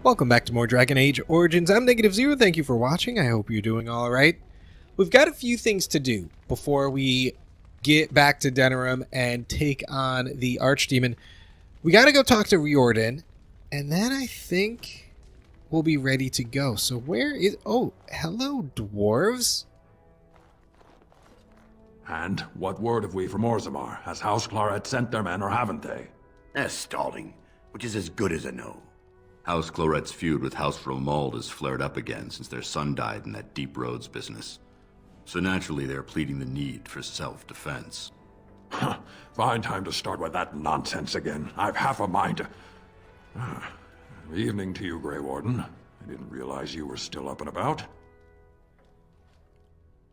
Welcome back to more Dragon Age Origins. I'm Negative Zero. Thank you for watching. I hope you're doing all right. We've got a few things to do before we get back to Denerim and take on the archdemon. We got to go talk to Riordan, and then I think we'll be ready to go. So where is... Oh, hello, dwarves. And what word have we from Orzammar? Has House Claret sent their men, or haven't they? They're stalling, which is as good as a no. House Claret's feud with House Romald has flared up again since their son died in that Deep Roads business. So naturally they're pleading the need for self-defense. Fine time to start with that nonsense again. I've half a mind to... Evening to you, Grey Warden. I didn't realize you were still up and about.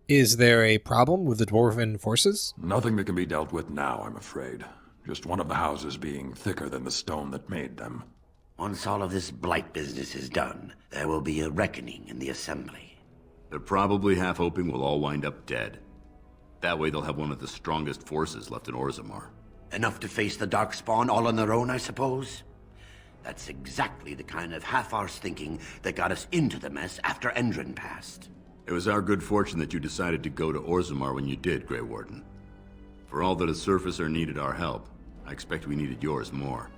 Is there a problem with the dwarven forces? Nothing that can be dealt with now, I'm afraid. Just one of the houses being thicker than the stone that made them. Once all of this blight business is done, there will be a reckoning in the assembly. They're probably half hoping we'll all wind up dead. That way they'll have one of the strongest forces left in Orzammar. Enough to face the Darkspawn all on their own, I suppose? That's exactly the kind of half-arse thinking that got us into the mess after Endron passed. It was our good fortune that you decided to go to Orzammar when you did, Grey Warden. For all that a surfacer needed our help, I expect we needed yours more.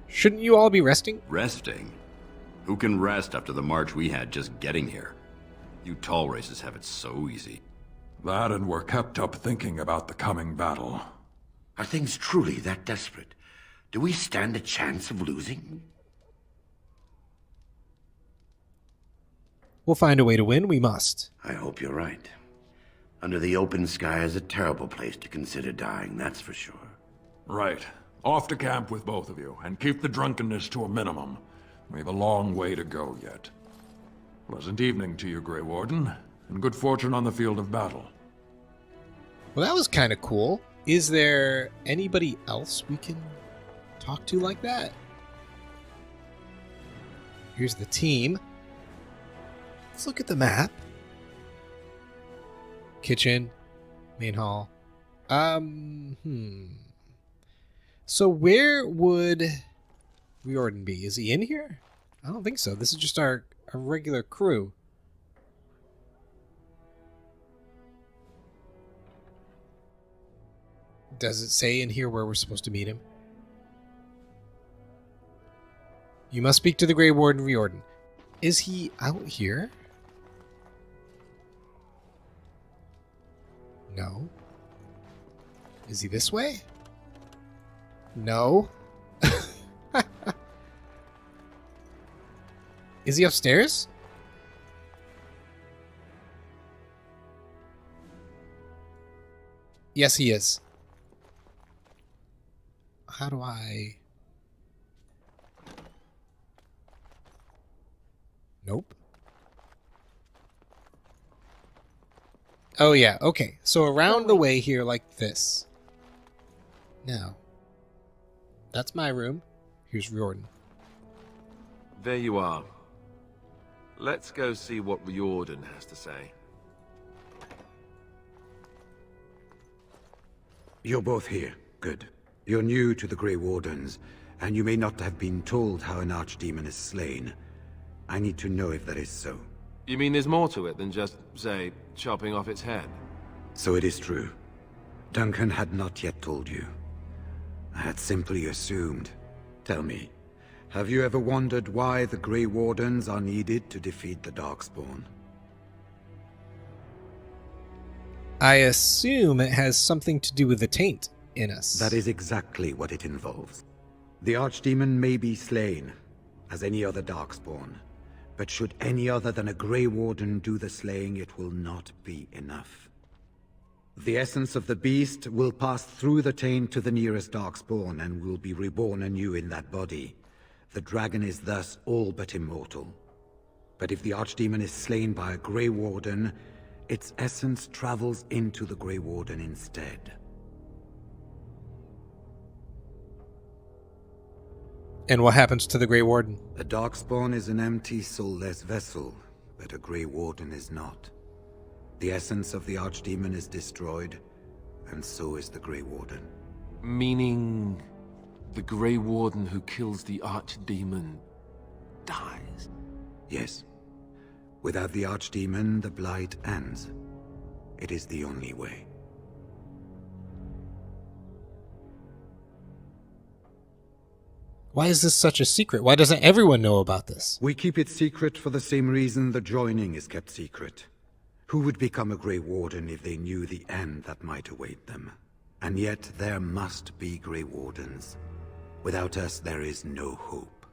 Shouldn't you all be resting? Resting? Who can rest after the march we had just getting here? You tall races have it so easy. That and we're kept up thinking about the coming battle. Are things truly that desperate? Do we stand a chance of losing? We'll find a way to win. We must. I hope you're right. Under the open sky is a terrible place to consider dying, that's for sure. Right. Off to camp with both of you, and keep the drunkenness to a minimum. We have a long way to go yet. Pleasant evening to you, Grey Warden, and good fortune on the field of battle. Well, that was kind of cool. Is there anybody else we can talk to like that? Here's the team. Let's look at the map. Kitchen, main hall. So where would Riordan be? Is he in here? I don't think so. This is just our regular crew. Does it say in here where we're supposed to meet him? You must speak to the Grey Warden, Riordan. Is he out here? No. Is he this way? No. Is he upstairs? Yes, he is. How do I... Nope. Oh, yeah. Okay. So around the way here like this. Now. That's my room. Here's Riordan. There you are. Let's go see what Riordan has to say. You're both here. Good. You're new to the Grey Wardens, and you may not have been told how an archdemon is slain. I need to know if that is so. You mean there's more to it than just, say, chopping off its head? So it is true. Duncan had not yet told you. I had simply assumed. Tell me, have you ever wondered why the Grey Wardens are needed to defeat the Darkspawn? I assume it has something to do with the taint in us. That is exactly what it involves. The archdemon may be slain, as any other Darkspawn, but should any other than a Grey Warden do the slaying, it will not be enough. The essence of the beast will pass through the taint to the nearest Darkspawn and will be reborn anew in that body. The dragon is thus all but immortal. But if the archdemon is slain by a Grey Warden, its essence travels into the Grey Warden instead. And what happens to the Grey Warden? A Darkspawn is an empty, soulless vessel, but a Grey Warden is not. The essence of the archdemon is destroyed, and so is the Grey Warden. Meaning... The Grey Warden who kills the archdemon dies. Yes. Without the archdemon, the blight ends. It is the only way. Why is this such a secret? Why doesn't everyone know about this? We keep it secret for the same reason the joining is kept secret. Who would become a Grey Warden if they knew the end that might await them? And yet there must be Grey Wardens. Without us, there is no hope.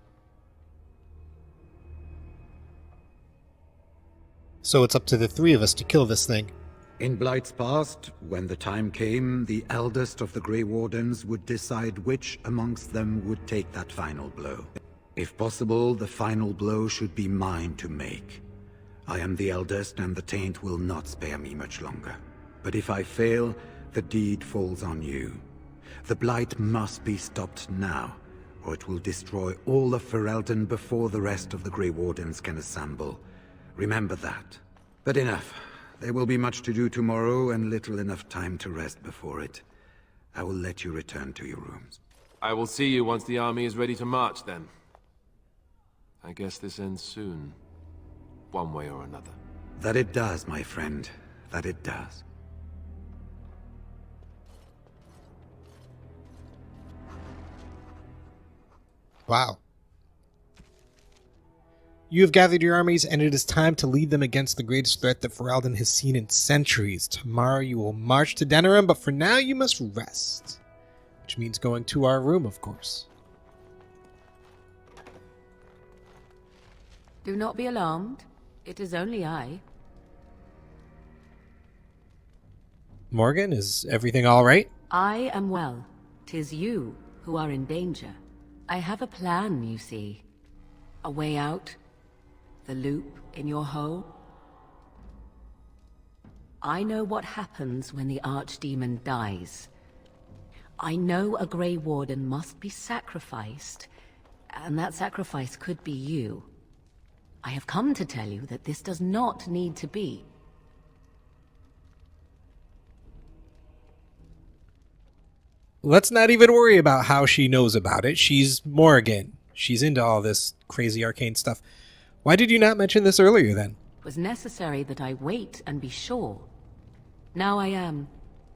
So it's up to the three of us to kill this thing. In Blight's past, when the time came, the eldest of the Grey Wardens would decide which amongst them would take that final blow. If possible, the final blow should be mine to make. I am the eldest, and the taint will not spare me much longer. But if I fail, the deed falls on you. The Blight must be stopped now, or it will destroy all of Ferelden before the rest of the Grey Wardens can assemble. Remember that. But enough. There will be much to do tomorrow, and little enough time to rest before it. I will let you return to your rooms. I will see you once the army is ready to march, then. I guess this ends soon. One way or another. That it does, my friend. That it does. Wow. You have gathered your armies, and it is time to lead them against the greatest threat that Ferelden has seen in centuries. Tomorrow you will march to Denerim, but for now you must rest. Which means going to our room, of course. Do not be alarmed. It is only I. Morgan, is everything all right? I am well. 'Tis you who are in danger. I have a plan, you see. A way out. The loop in your hole. I know what happens when the archdemon dies. I know a Grey Warden must be sacrificed, and that sacrifice could be you. I have come to tell you that this does not need to be. Let's not even worry about how she knows about it. She's Morgan. She's into all this crazy arcane stuff. Why did you not mention this earlier, then? It was necessary that I wait and be sure. Now I am.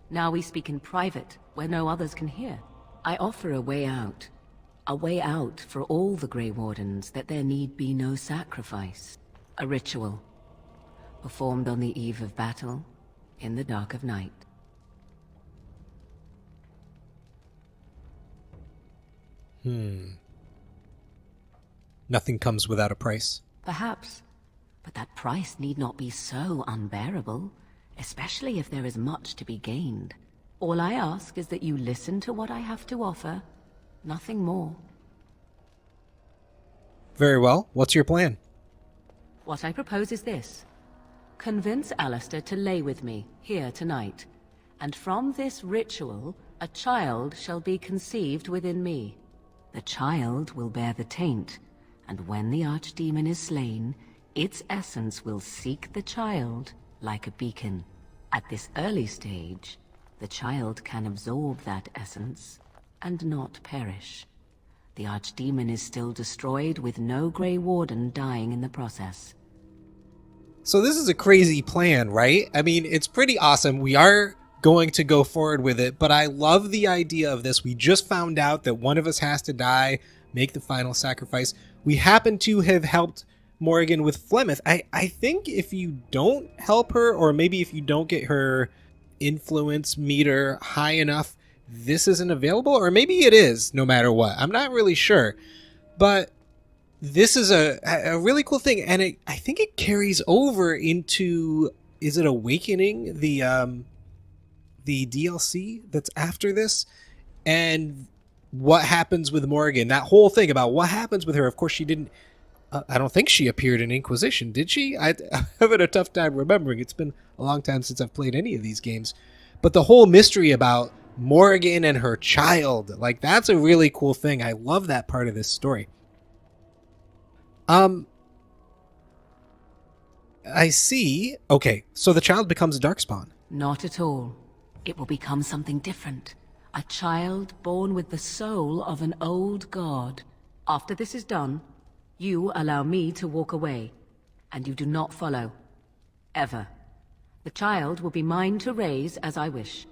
Now we speak in private, where no others can hear. I offer a way out. A way out for all the Grey Wardens, that there need be no sacrifice. A ritual. Performed on the eve of battle, in the dark of night. Nothing comes without a price. Perhaps. But that price need not be so unbearable, especially if there is much to be gained. All I ask is that you listen to what I have to offer. Nothing more. Very well. What's your plan? What I propose is this. Convince Alistair to lay with me, here tonight. And from this ritual, a child shall be conceived within me. The child will bear the taint, and when the archdemon is slain, its essence will seek the child like a beacon. At this early stage, the child can absorb that essence and not perish. The archdemon is still destroyed with no Grey Warden dying in the process. So this is a crazy plan, right? I mean, it's pretty awesome. We are going to go forward with it, but I love the idea of this. We just found out that one of us has to die, make the final sacrifice. We happen to have helped Morgan with Flemeth. I think if you don't help her, or maybe if you don't get her influence meter high enough, this isn't available, or maybe it is no matter what. I'm not really sure, but this is a really cool thing, and I think it carries over into, is it Awakening, the DLC that's after this, and what happens with Morgan, that whole thing about what happens with her. Of course, she didn't, I don't think she appeared in Inquisition, did she? I'm having a tough time remembering. It's been a long time since I've played any of these games, but the whole mystery about Morgan and her child, like, that's a really cool thing. I love that part of this story. I see. Okay, so the child becomes a darkspawn. Not at all. It will become something different. A child born with the soul of an old god. After this is done, you allow me to walk away, and you do not follow. Ever. The child will be mine to raise as I wish.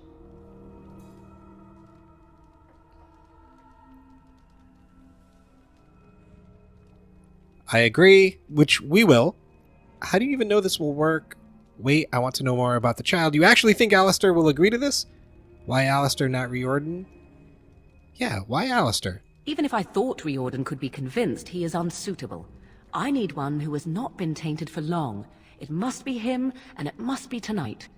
I agree, which we will. How do you even know this will work? Wait, I want to know more about the child. You actually think Alistair will agree to this? Why Alistair, not Riordan? Yeah, why Alistair? Even if I thought Riordan could be convinced, he is unsuitable. I need one who has not been tainted for long. It must be him, and it must be tonight.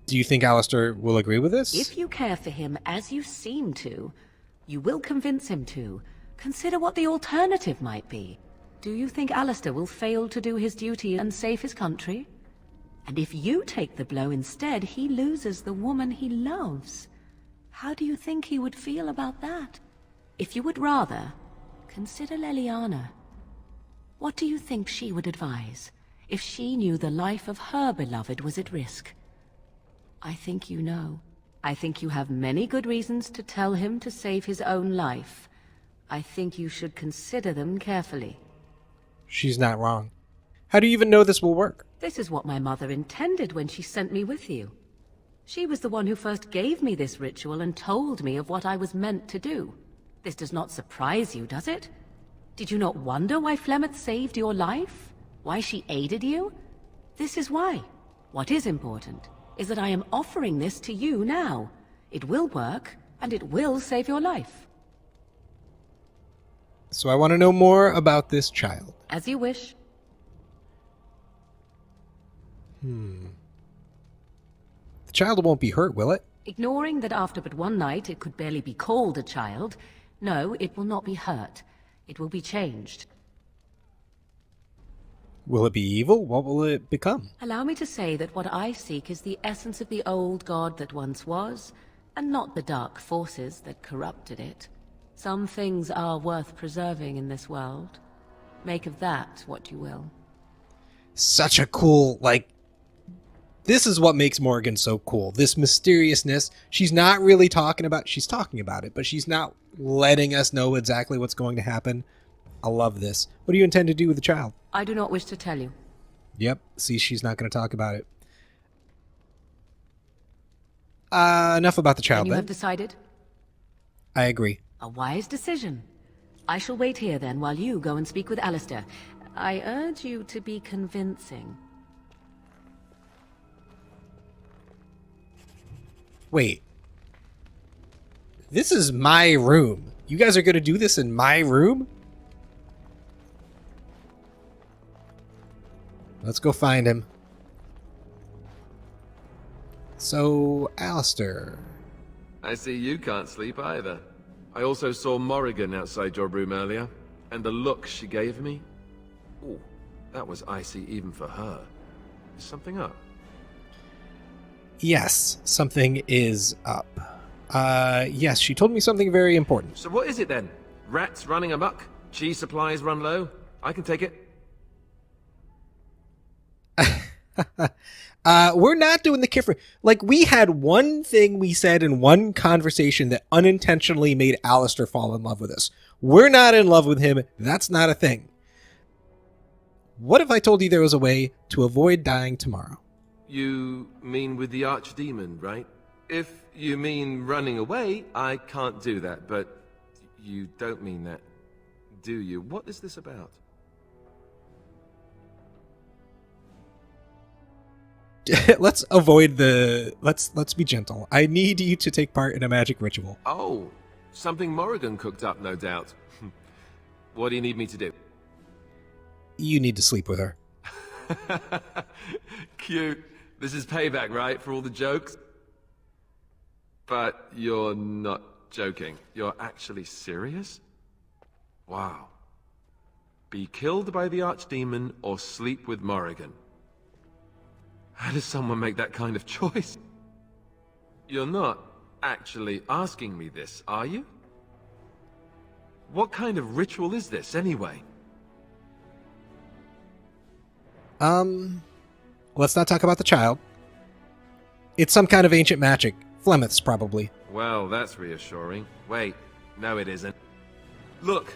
Do you think Alistair will agree with this? If you care for him as you seem to, you will convince him to. Consider what the alternative might be. Do you think Alistair will fail to do his duty and save his country? And if you take the blow instead, he loses the woman he loves. How do you think he would feel about that? If you would rather, consider Leliana. What do you think she would advise, if she knew the life of her beloved was at risk? I think you know. I think you have many good reasons to tell him to save his own life. I think you should consider them carefully. She's not wrong. How do you even know this will work? This is what my mother intended when she sent me with you. She was the one who first gave me this ritual and told me of what I was meant to do. This does not surprise you, does it? Did you not wonder why Flemeth saved your life? Why she aided you? This is why. What is important is that I am offering this to you now. It will work, and it will save your life. So I want to know more about this child. As you wish. The child won't be hurt, will it? Ignoring that after but one night it could barely be called a child, no, it will not be hurt. It will be changed. Will it be evil? What will it become? Allow me to say that what I seek is the essence of the old god that once was, and not the dark forces that corrupted it. Some things are worth preserving in this world. Make of that what you will. Such a cool, this is what makes Morrigan so cool. This mysteriousness. She's not really talking about, she's talking about it, but she's not letting us know exactly what's going to happen. I love this. What do you intend to do with the child? I do not wish to tell you. Yep. See, she's not going to talk about it. Enough about the child, And you then. have decided? I agree. A wise decision. I shall wait here then while you go and speak with Alistair. I urge you to be convincing. Wait. This is my room. You guys are going to do this in my room? Let's go find him. So, Alistair. I see you can't sleep either. I also saw Morrigan outside your room earlier, and the look she gave me. Ooh, that was icy even for her. Is something up? Yes, something is up. Yes, she told me something very important. So what is it then? Rats running amok? Cheese supplies run low? I can take it. We're not doing the Kiffer. We had one thing we said in one conversation that unintentionally made Alistair fall in love with us. We're not in love with him. That's not a thing. What if I told you there was a way to avoid dying tomorrow? You mean with the archdemon, right? If you mean running away, I can't do that, but you don't mean that, do you? What is this about? Let's avoid the... Let's be gentle. I need you to take part in a magic ritual. Oh, something Morrigan cooked up, no doubt. What do you need me to do? You need to sleep with her. Cute. This is payback, right, for all the jokes? But you're not joking. You're actually serious? Wow. Be killed by the archdemon or sleep with Morrigan. How does someone make that kind of choice? You're not actually asking me this, are you? What kind of ritual is this, anyway? Let's not talk about the child. It's some kind of ancient magic. Flemeth's, probably. Well, that's reassuring. Wait, no it isn't. Look,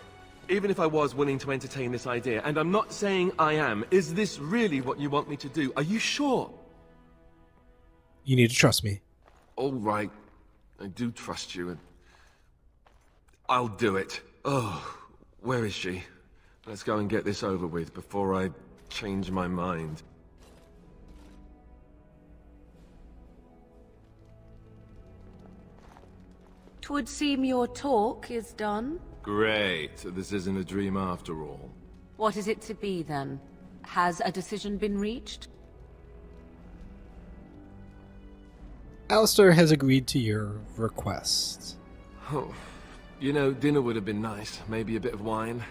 even if I was willing to entertain this idea, and I'm not saying I am, is this really what you want me to do? Are you sure? You need to trust me. All right. I do trust you, and I'll do it. Oh, where is she? Let's go and get this over with before I change my mind. 'Twould seem your talk is done. Great. So this isn't a dream after all. What is it to be, then? Has a decision been reached? Alistair has agreed to your request. Oh, you know, dinner would have been nice. Maybe a bit of wine.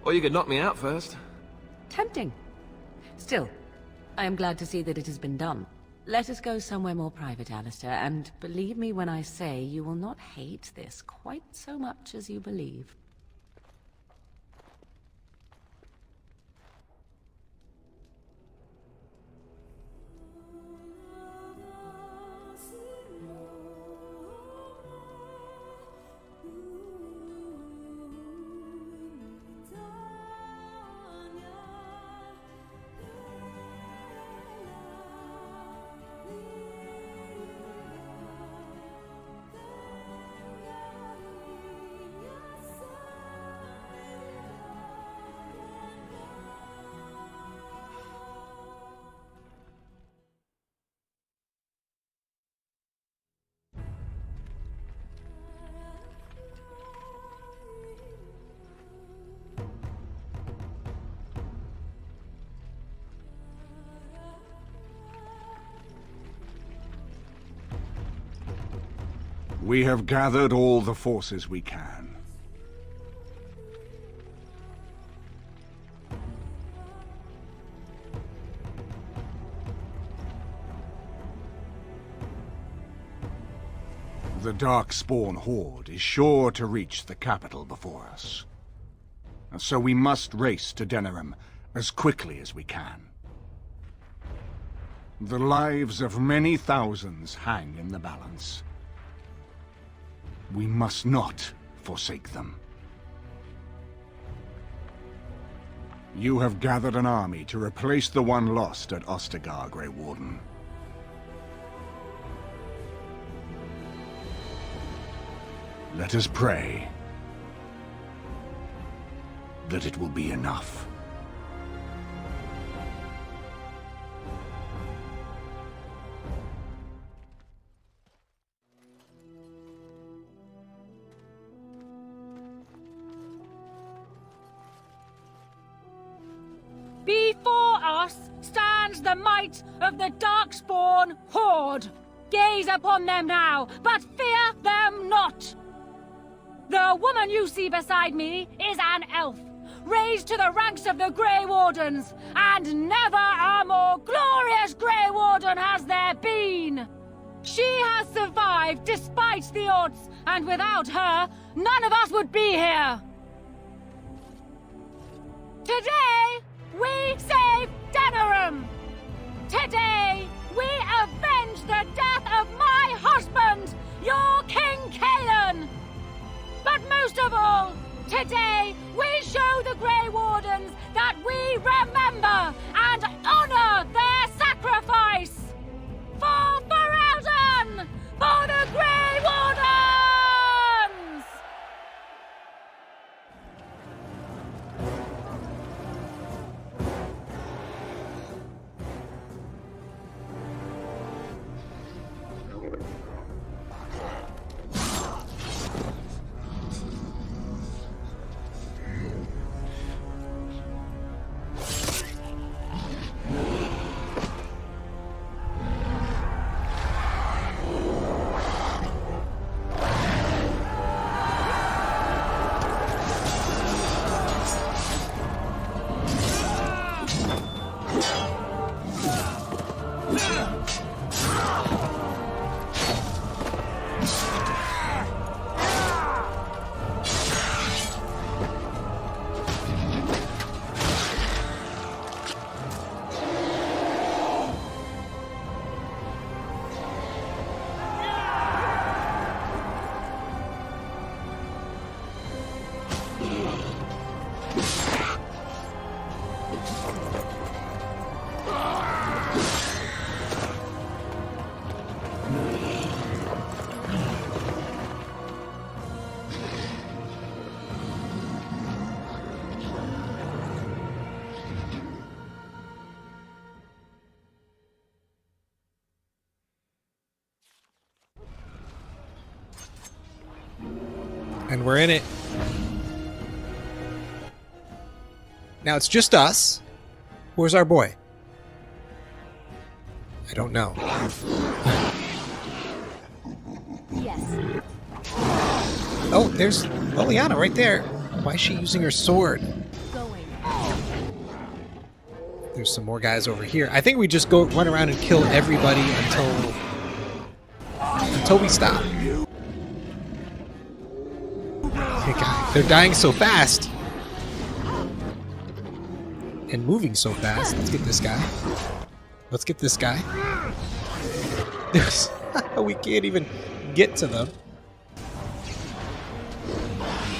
Or you could knock me out first. Tempting. Still, I am glad to see that it has been done. Let us go somewhere more private, Alistair, and believe me when I say you will not hate this quite so much as you believe. We have gathered all the forces we can. The Darkspawn Horde is sure to reach the capital before us. And so we must race to Denerim as quickly as we can. The lives of many thousands hang in the balance. We must not forsake them. You have gathered an army to replace the one lost at Ostagar, Grey Warden. Let us pray that it will be enough. Before us stands the might of the Darkspawn Horde. Gaze upon them now, but fear them not. The woman you see beside me is an elf, raised to the ranks of the Grey Wardens, and never a more glorious Grey Warden has there been. She has survived despite the odds, and without her, none of us would be here. Today, we save Denerim! Today, we avenge the death of my husband, your King Kaelan! But most of all, today, we show the Grey Wardens that we remember and honor their sacrifice! For Ferelden! For the Grey Wardens! And we're in it. Now it's just us. Where's our boy? I don't know. Yes. Oh, there's Leliana right there. Why is she using her sword? Going. There's some more guys over here. I think we just go run around and kill everybody until we stop. Okay, God, they're dying so fast. And moving so fast. Let's get this guy. Let's get this guy. We can't even get to them.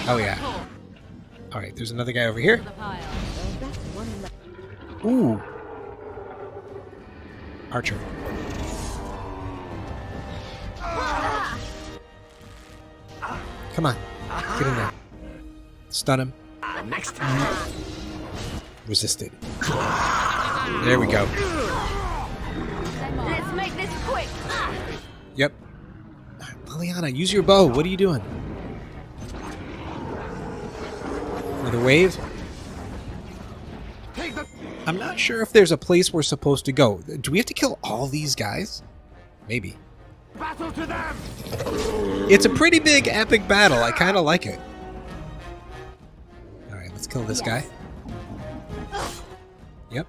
Oh, yeah. Alright, there's another guy over here. Ooh. Archer. Come on. Get in there. Stun him. Next. Resisted. There we go. Let's make this quick. Yep. Leliana, use your bow. What are you doing? Another wave? I'm not sure if there's a place we're supposed to go. Do we have to kill all these guys? Maybe. Battle to them! It's a pretty big, epic battle. I kind of like it. Alright, let's kill this guy. Yep.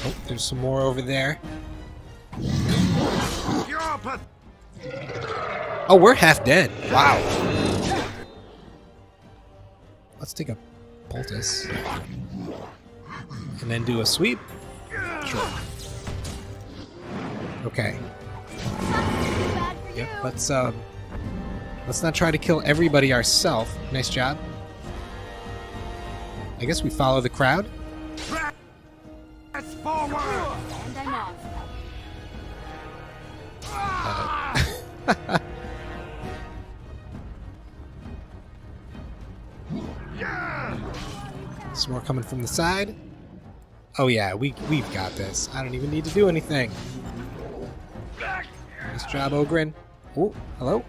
Oh, there's some more over there. Oh, we're half dead. Wow. Let's take a poultice. And then do a sweep. Sure. Okay. Yep, let's not try to kill everybody ourselves. Nice job. I guess we follow the crowd. Press forward! And I'm off. Some more coming from the side. Oh yeah, we've got this. I don't even need to do anything. Nice job, Ogren. Oh, hello.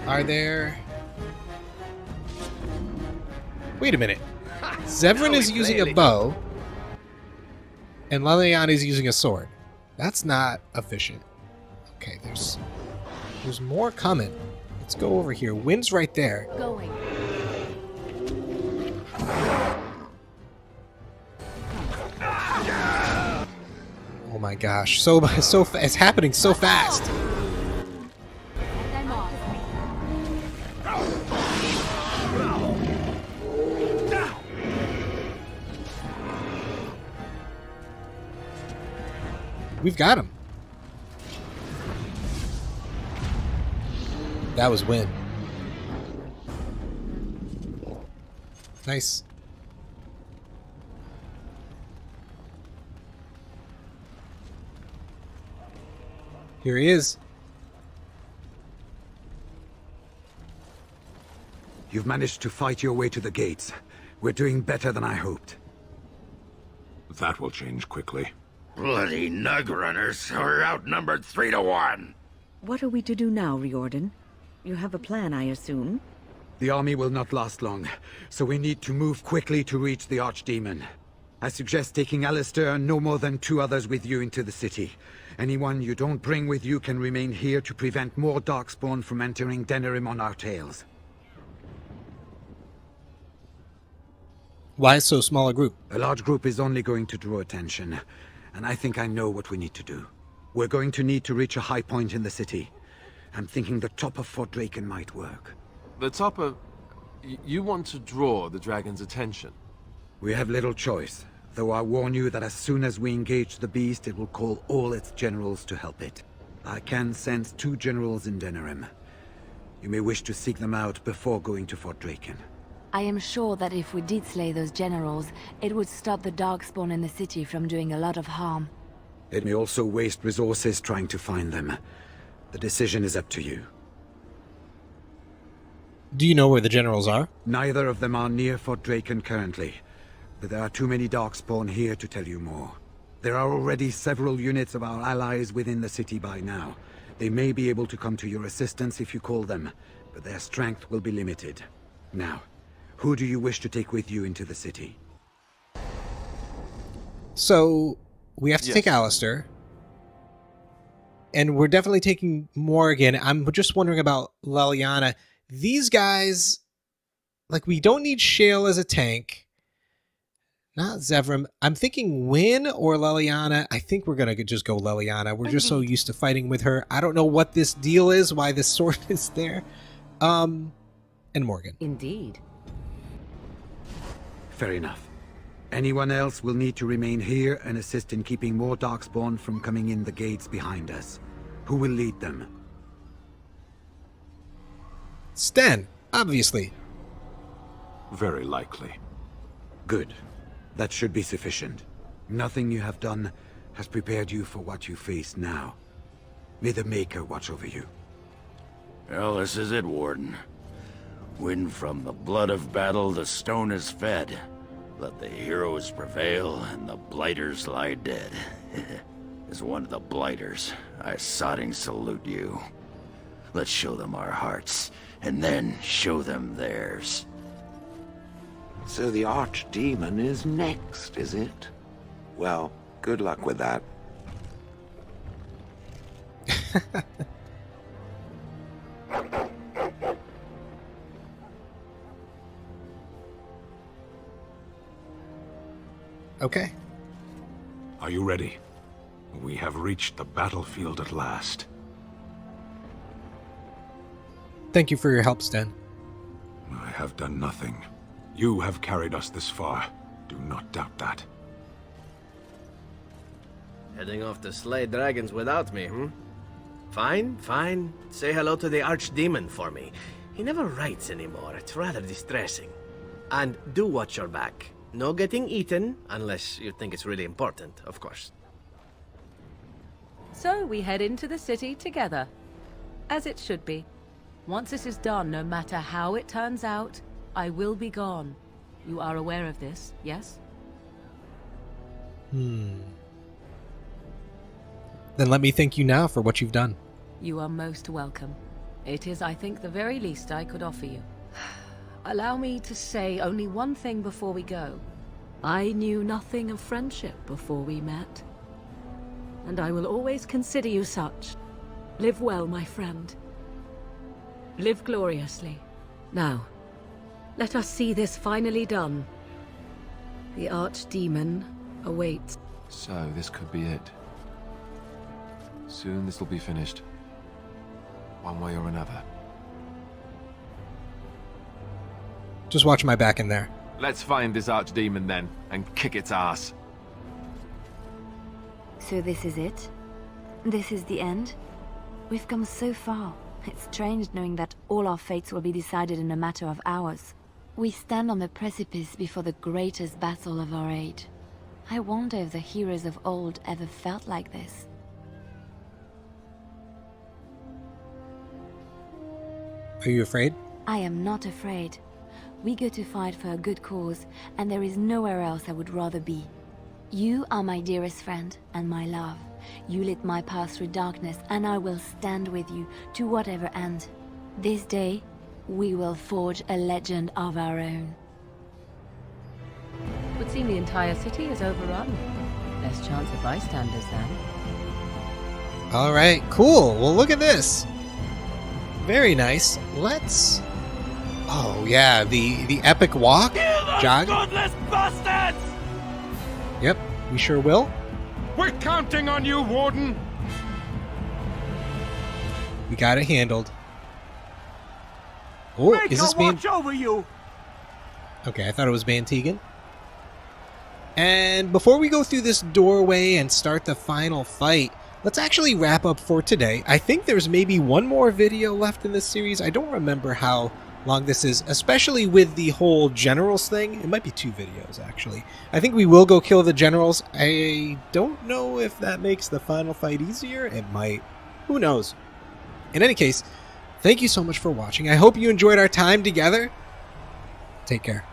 Are there... Wait a minute. Zevran is using a bow, and Leliana is using a sword. That's not efficient. Okay, there's more coming. Let's go over here. Qwenn's right there. Going. Oh my gosh, it's happening so fast. And I'm off. We've got him. That was Qwinn. Nice. Here he is. You've managed to fight your way to the gates. We're doing better than I hoped. That will change quickly. Bloody nug runners. We're outnumbered 3-1. What are we to do now, Riordan? You have a plan, I assume? The army will not last long, so we need to move quickly to reach the archdemon. I suggest taking Alistair and no more than 2 others with you into the city. Anyone you don't bring with you can remain here to prevent more Darkspawn from entering Denerim on our tails. Why so small a group? A large group is only going to draw attention, and I think I know what we need to do. We're going to need to reach a high point in the city. I'm thinking the top of Fort Draken might work. The top of... You want to draw the dragon's attention? We have little choice, though I warn you that as soon as we engage the beast, it will call all its generals to help it. I can sense 2 generals in Denerim. You may wish to seek them out before going to Fort Draken. I am sure that if we did slay those generals, it would stop the Darkspawn in the city from doing a lot of harm. It may also waste resources trying to find them. The decision is up to you. Do you know where the generals are? Neither of them are near Fort Draken currently, but there are too many Darkspawn here to tell you more. There are already several units of our allies within the city by now. They may be able to come to your assistance if you call them, but their strength will be limited. Now, who do you wish to take with you into the city? So, we have to take Alistair. And we're definitely taking Morgan. I'm just wondering about Leliana. These guys, like, we don't need Shale as a tank. Not Zevram. I'm thinking Qwinn or Leliana. I think we're going to just go Leliana. We're just so used to fighting with her. I don't know what this deal is, why this sword is there. And Morgan. Indeed. Fair enough. Anyone else will need to remain here and assist in keeping more Darkspawn from coming in the gates behind us. Who will lead them? Sten, obviously. Very likely. Good. That should be sufficient. Nothing you have done has prepared you for what you face now. May the Maker watch over you. Well, this is it, Warden. When from the blood of battle the stone is fed, let the heroes prevail and the blighters lie dead. As one of the blighters, I sodding salute you. Let's show them our hearts, and then show them theirs. So the archdemon is next, is it? Well, good luck with that. Okay. Are you ready? We have reached the battlefield at last. Thank you for your help, Sten. I have done nothing. You have carried us this far. Do not doubt that. Heading off to slay dragons without me, hmm? Fine, fine. Say hello to the archdemon for me. He never writes anymore. It's rather distressing. And do watch your back. No getting eaten, unless you think it's really important, of course. So we head into the city together. As it should be. Once this is done, no matter how it turns out, I will be gone. You are aware of this, yes? Then let me thank you now for what you've done. You are most welcome. It is, I think, the very least I could offer you. Allow me to say only one thing before we go. I knew nothing of friendship before we met. And I will always consider you such. Live well, my friend. Live gloriously. Now, let us see this finally done. The archdemon awaits. So, this could be it. Soon this will be finished. One way or another. Just watch my back in there. Let's find this archdemon then, and kick its ass. So this is it? This is the end? We've come so far. It's strange knowing that all our fates will be decided in a matter of hours. We stand on the precipice before the greatest battle of our age. I wonder if the heroes of old ever felt like this. Are you afraid? I am not afraid. We go to fight for a good cause, and there is nowhere else I would rather be. You are my dearest friend and my love. You lit my path through darkness, and I will stand with you to whatever end. This day, we will forge a legend of our own. It would seem the entire city is overrun. Less chance of bystanders then. Alright, cool. Well, look at this. Very nice. Let's... Oh, yeah, the epic walk. Jog. Godless bastards! Yep, we sure will. We're counting on you, Warden! We got it handled. Oh, is this watch over you! Okay, I thought it was Van Tegan. And before we go through this doorway and start the final fight, let's actually wrap up for today. I think there's maybe one more video left in this series. I don't remember how long this is, especially with the whole generals thing. It might be 2 videos, actually. I think we will go kill the generals. I don't know if that makes the final fight easier. It might. Who knows? In any case, thank you so much for watching. I hope you enjoyed our time together. Take care.